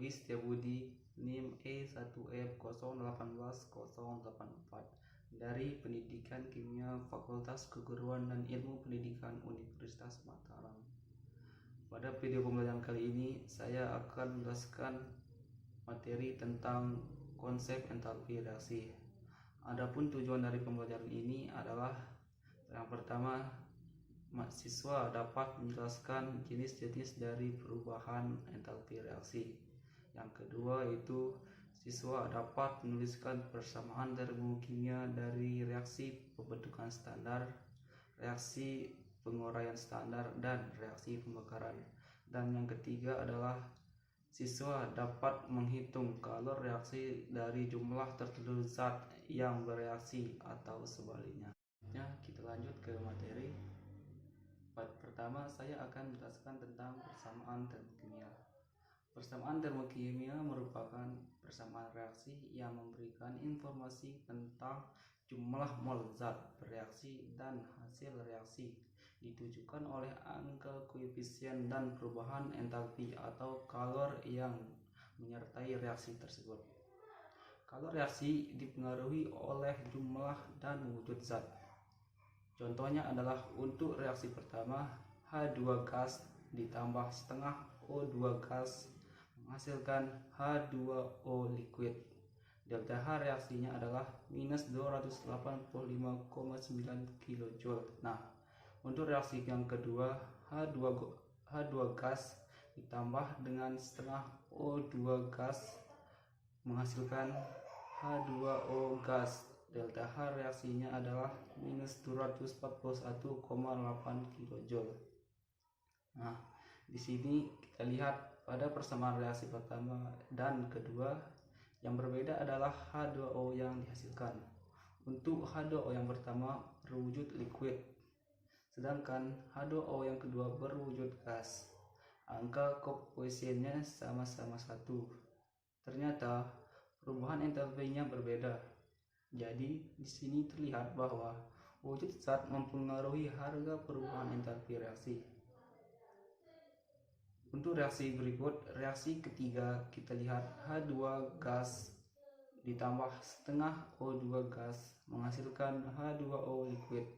Dodi Setiabudi NIM E1F0181084 dari Pendidikan Kimia Fakultas Keguruan dan Ilmu Pendidikan Universitas Mataram. Pada video pembelajaran kali ini saya akan menjelaskan materi tentang konsep entalpi reaksi. Adapun tujuan dari pembelajaran ini adalah yang pertama, mahasiswa dapat menjelaskan jenis-jenis dari perubahan entalpi reaksi. Yang kedua itu siswa dapat menuliskan persamaan termokimia dari reaksi pembentukan standar, reaksi penguraian standar, dan reaksi pembakaran. Dan yang ketiga adalah siswa dapat menghitung kalor reaksi dari jumlah tertentu zat yang bereaksi atau sebaliknya. Kita lanjut ke materi. Pertama, saya akan menjelaskan tentang persamaan termokimia. Persamaan termokimia merupakan persamaan reaksi yang memberikan informasi tentang jumlah mol zat bereaksi dan hasil reaksi, ditujukan oleh angka koefisien dan perubahan entalpi atau kalor yang menyertai reaksi tersebut. Kalor reaksi dipengaruhi oleh jumlah dan wujud zat. Contohnya adalah untuk reaksi pertama, H2 gas ditambah setengah O2 gas menghasilkan H2O liquid. Delta H reaksinya adalah minus 285,9 kJ. Nah, untuk reaksi yang kedua, H2 gas ditambah dengan setengah O2 gas menghasilkan H2O gas. Delta H reaksinya adalah minus 241,8 kJ. Nah, di sini kita lihat pada persamaan reaksi pertama dan kedua, yang berbeda adalah H2O yang dihasilkan. Untuk H2O yang pertama berwujud liquid, sedangkan H2O yang kedua berwujud gas. Angka koefisiennya sama-sama 1. Ternyata perubahan entalpinya berbeda. Jadi di sini terlihat bahwa wujud zat mempengaruhi harga perubahan entalpi reaksi. Untuk reaksi berikut, reaksi ketiga, kita lihat H2 gas ditambah setengah O2 gas menghasilkan H2O liquid.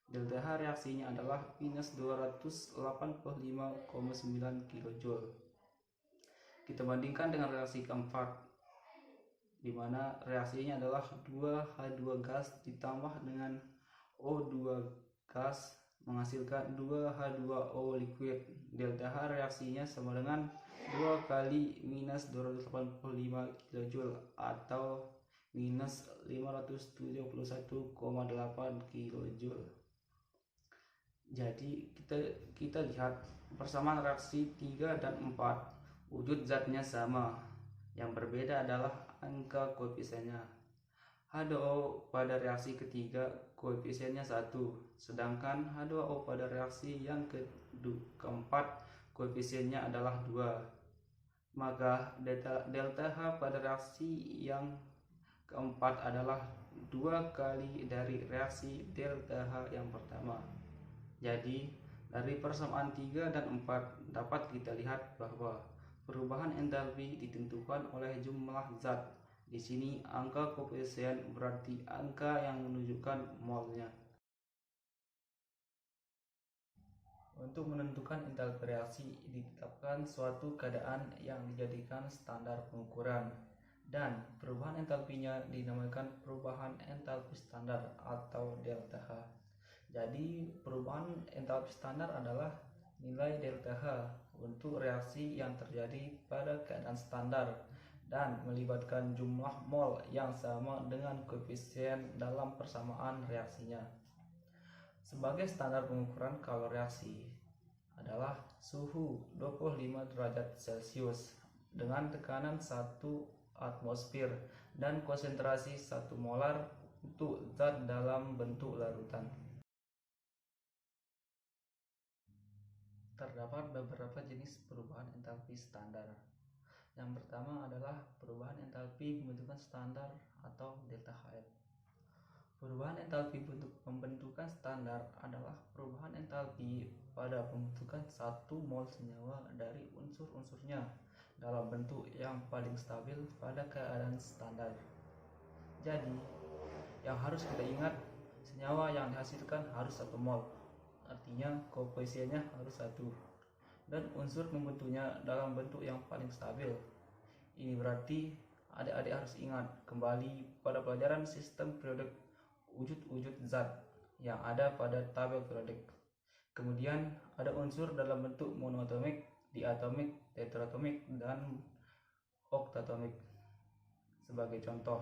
Delta H reaksinya adalah minus 285,9 kJ. Kita bandingkan dengan reaksi keempat, di mana reaksinya adalah 2H2 gas ditambah dengan O2 gas menghasilkan 2H2O liquid. Delta H reaksinya sama dengan 2 kali minus 285 kJ atau minus 571,8 kJ. Jadi kita lihat persamaan reaksi 3 dan 4, wujud zatnya sama. Yang berbeda adalah angka koefisiennya. H2O pada reaksi ketiga koefisiennya 1, sedangkan H2O pada reaksi yang keempat koefisiennya adalah 2. Maka delta H pada reaksi yang keempat adalah 2 kali dari reaksi delta H yang pertama. Jadi dari persamaan 3 dan 4 dapat kita lihat bahwa perubahan entalpi ditentukan oleh jumlah zat. Di sini angka koefisien berarti angka yang menunjukkan molnya. Untuk menentukan entalpi reaksi ditetapkan suatu keadaan yang dijadikan standar pengukuran, dan perubahan entalpinya dinamakan perubahan entalpi standar atau delta H. Jadi perubahan entalpi standar adalah nilai delta H untuk reaksi yang terjadi pada keadaan standar dan melibatkan jumlah mol yang sama dengan koefisien dalam persamaan reaksinya. Sebagai standar pengukuran kalor reaksi adalah suhu 25 derajat Celcius dengan tekanan 1 atmosfer dan konsentrasi 1 molar untuk zat dalam bentuk larutan. Terdapat beberapa jenis perubahan entalpi standar. Yang pertama adalah perubahan entalpi pembentukan standar atau delta HF. Perubahan entalpi pembentukan standar adalah perubahan entalpi pada pembentukan 1 mol senyawa dari unsur-unsurnya dalam bentuk yang paling stabil pada keadaan standar. Jadi, yang harus kita ingat, senyawa yang dihasilkan harus 1 mol, artinya koefisiennya harus 1, dan unsur pembentuknya dalam bentuk yang paling stabil. Ini berarti adik-adik harus ingat kembali pada pelajaran sistem periodik wujud-wujud zat yang ada pada tabel periodik. Kemudian ada unsur dalam bentuk monoatomik, diatomik, tetraatomik, dan oktatomik. Sebagai contoh,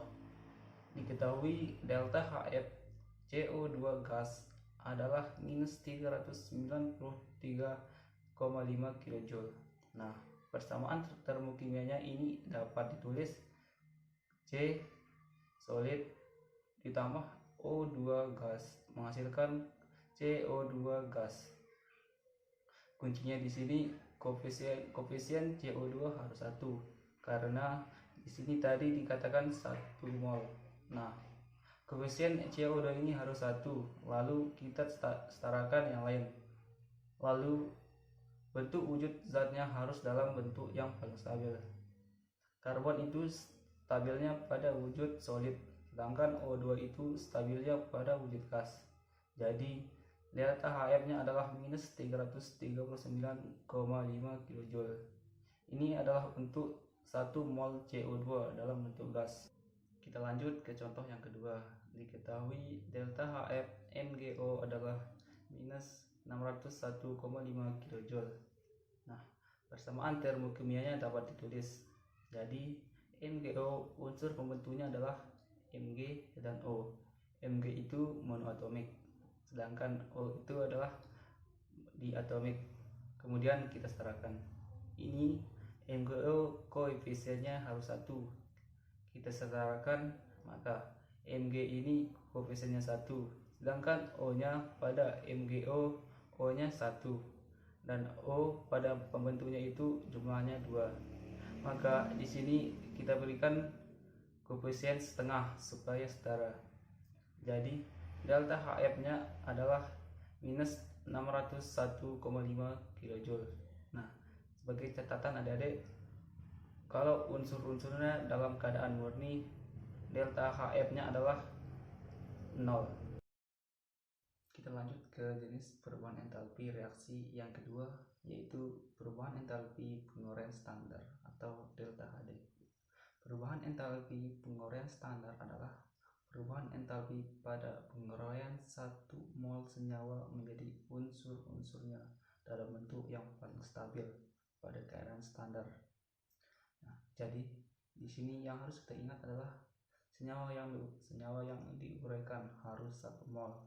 diketahui delta HF CO2 gas adalah minus 393,5 kJ. Nah, persamaan termokimianya ini dapat ditulis C solid ditambah O2 gas menghasilkan CO2 gas. Kuncinya di sini koefisien CO2 harus 1 karena di sini tadi dikatakan 1 mol. Nah, koefisien CO2 ini harus 1, lalu kita setarakan yang lain. Lalu bentuk wujud zatnya harus dalam bentuk yang paling stabil. Karbon itu stabilnya pada wujud solid, sedangkan O2 itu stabilnya pada wujud gas. Jadi delta HF-nya adalah minus 339,5 kJ. Ini adalah untuk 1 mol CO2 dalam bentuk gas. Kita lanjut ke contoh yang kedua. Diketahui delta HF MgO adalah minus 601,5 kJ. Nah, persamaan termokimianya dapat ditulis. Jadi MgO unsur pembentuknya adalah Mg dan O. Mg itu monoatomik, sedangkan O itu adalah diatomik. Kemudian kita setarakan. Ini MgO koefisiennya harus 1. Kita setarakan, maka Mg ini koefisiennya 1, sedangkan O nya pada MgO O nya 1, dan O pada pembentuknya itu jumlahnya 2. Maka di sini kita berikan koefisien setengah supaya setara. Jadi delta HF nya adalah minus 601,5 kJ. Nah, sebagai catatan adik-adik, kalau unsur-unsurnya dalam keadaan murni, delta HF-nya adalah 0. Kita lanjut ke jenis perubahan entalpi reaksi yang kedua, yaitu perubahan entalpi penguraian standar atau delta HD. Perubahan entalpi penguraian standar adalah perubahan entalpi pada penguraian 1 mol senyawa menjadi unsur-unsurnya dalam bentuk yang paling stabil pada keadaan standar. Nah, jadi di sini yang harus kita ingat adalah senyawa yang diuraikan harus 1 mol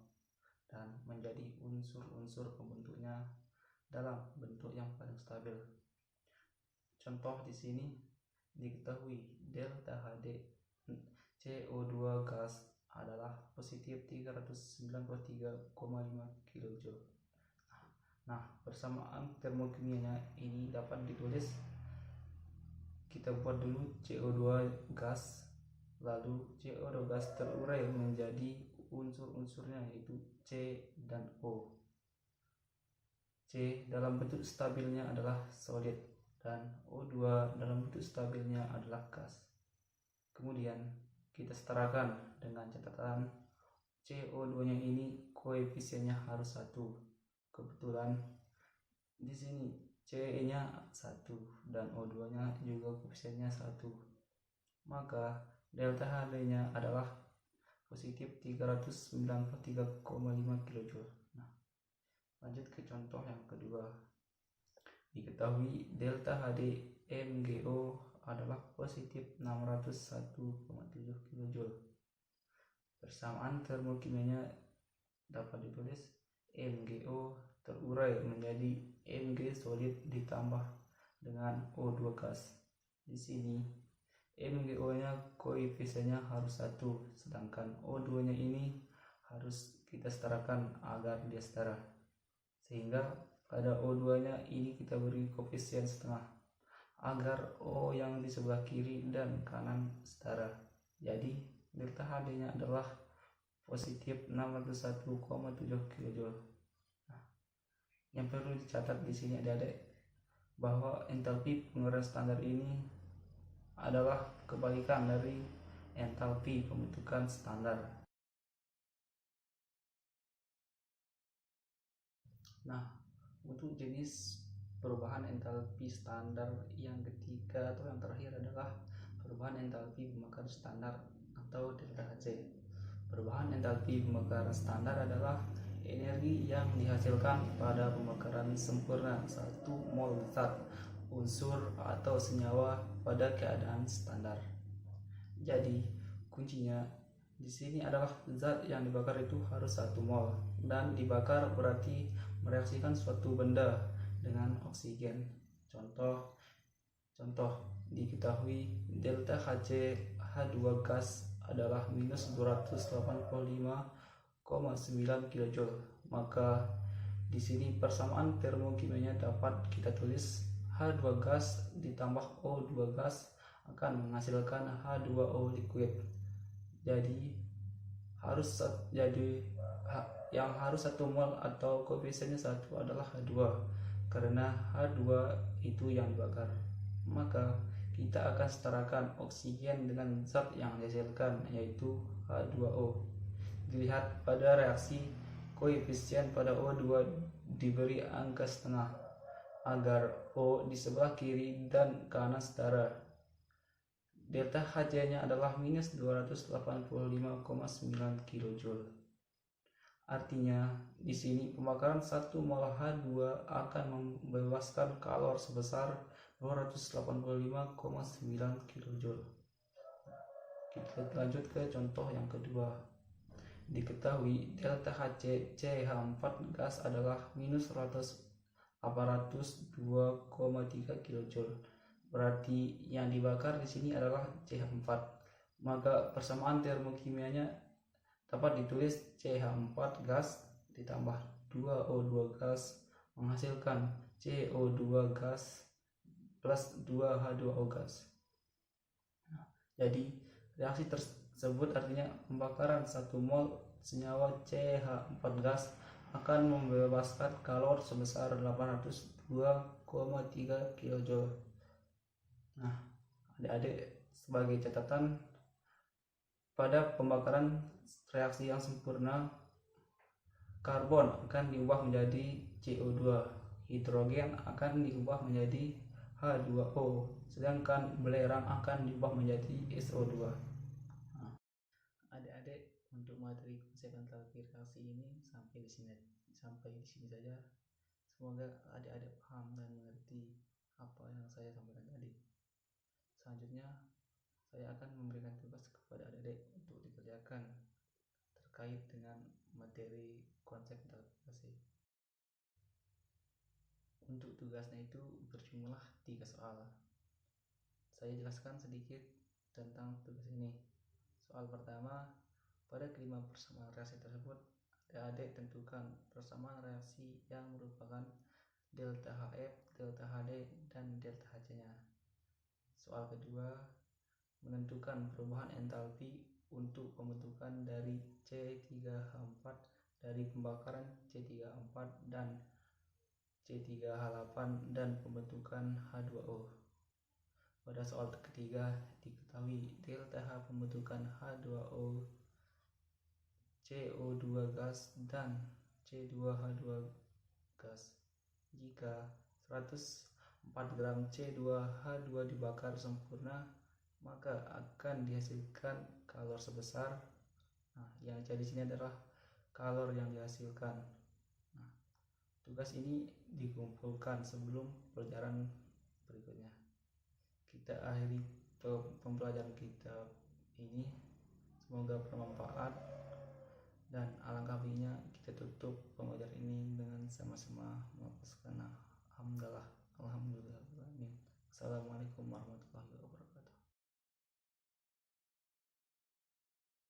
dan menjadi unsur-unsur pembentuknya dalam bentuk yang paling stabil. Contoh di sini diketahui delta HD CO2 gas adalah positif 393,5 kJ. Nah, persamaan termokimianya ini dapat ditulis. Kita buat dulu CO2 gas, lalu CO2 gas terurai menjadi unsur-unsurnya yaitu C dan O. C dalam bentuk stabilnya adalah solid dan O2 dalam bentuk stabilnya adalah gas. Kemudian kita setarakan dengan catatan CO2-nya ini koefisiennya harus 1. Kebetulan di sini Ce-nya 1 dan O2-nya juga koefisiennya 1. Maka delta HD-nya adalah positif 393,5 kJ. Nah, lanjut ke contoh yang kedua. Diketahui delta HD MgO adalah positif 601,7 kJ. Persamaan termokimianya dapat ditulis MgO terurai menjadi Mg solid ditambah dengan O2 gas. Di sini MgO-nya koefisiennya harus 1, sedangkan O2-nya ini harus kita setarakan agar dia setara. Sehingga pada O2-nya ini kita beri koefisien setengah agar O yang di sebelah kiri dan kanan setara. Jadi delta HD-nya adalah positif 601,7 kJ. Nah, yang perlu dicatat di sini adik-adik, bahwa entalpi pengukuran standar ini adalah kebalikan dari entalpi pembentukan standar. Nah, untuk jenis perubahan entalpi standar yang ketiga atau yang terakhir adalah perubahan entalpi pembakaran standar atau delta Hc. Perubahan entalpi pembakaran standar adalah energi yang dihasilkan pada pembakaran sempurna 1 mol zat, unsur atau senyawa pada keadaan standar. Jadi, kuncinya di sini adalah zat yang dibakar itu harus 1 mol, dan dibakar berarti mereaksikan suatu benda dengan oksigen. Contoh diketahui delta Hc H2 gas adalah minus 285,9 kJ. Maka di sini persamaan termokimianya dapat kita tulis H2 gas ditambah O2 gas akan menghasilkan H2O liquid. Jadi yang harus 1 mol atau koefisiennya 1 adalah H2, karena H2 itu yang dibakar. Maka kita akan setarakan oksigen dengan zat yang dihasilkan, yaitu H2O. Dilihat pada reaksi, koefisien pada O2 diberi angka setengah agar O di sebelah kiri dan kanan setara. Delta Hc-nya adalah minus 285,9 kJ. Artinya, di sini pembakaran 1 mol H2 akan membebaskan kalor sebesar 285,9 kJ. Kita lanjut ke contoh yang kedua. Diketahui delta Hc CH4 gas adalah minus 802,3 kJ. Berarti yang dibakar di sini adalah CH4. Maka persamaan termokimianya dapat ditulis CH4 gas ditambah 2O2 gas menghasilkan CO2 gas plus 2H2O gas. Jadi reaksi tersebut artinya pembakaran 1 mol senyawa CH4 gas akan membebaskan kalor sebesar 802,3 kJ. Nah, adik-adik, sebagai catatan, pada pembakaran reaksi yang sempurna, karbon akan diubah menjadi CO2, hidrogen akan diubah menjadi H2O, sedangkan belerang akan diubah menjadi SO2. Nah, adik-adik, untuk materi konsep entalpi reaksi ini sampai di sini saja. Semoga adik-adik paham dan mengerti apa yang saya sampaikan tadi. Selanjutnya, saya akan memberikan tugas kepada adik-adik untuk dikerjakan terkait dengan materi konsep entalpi. Untuk tugasnya itu berjumlah 3 soal. Saya jelaskan sedikit tentang tugas ini. Soal pertama, pada kelima persamaan reaksi tersebut, adik-adik tentukan persamaan reaksi yang merupakan delta Hf, delta Hd, dan delta Hc-nya. Soal kedua, menentukan perubahan entalpi untuk pembentukan dari C3H4 dari pembakaran C3H4 dan C3H8 dan pembentukan H2O. Pada soal ketiga, diketahui delta H pembentukan H2O, CO2 gas, dan C2H2 gas. Jika 104 gram C2H2 dibakar sempurna, maka akan dihasilkan kalor sebesar, yang jadi sini adalah kalor yang dihasilkan. Tugas ini dikumpulkan sebelum pelajaran berikutnya. Kita akhiri pembelajaran kita ini, semoga bermanfaat, dan alangkah baiknya kita tutup pembelajaran ini dengan sama-sama melafazkan alhamdulillah.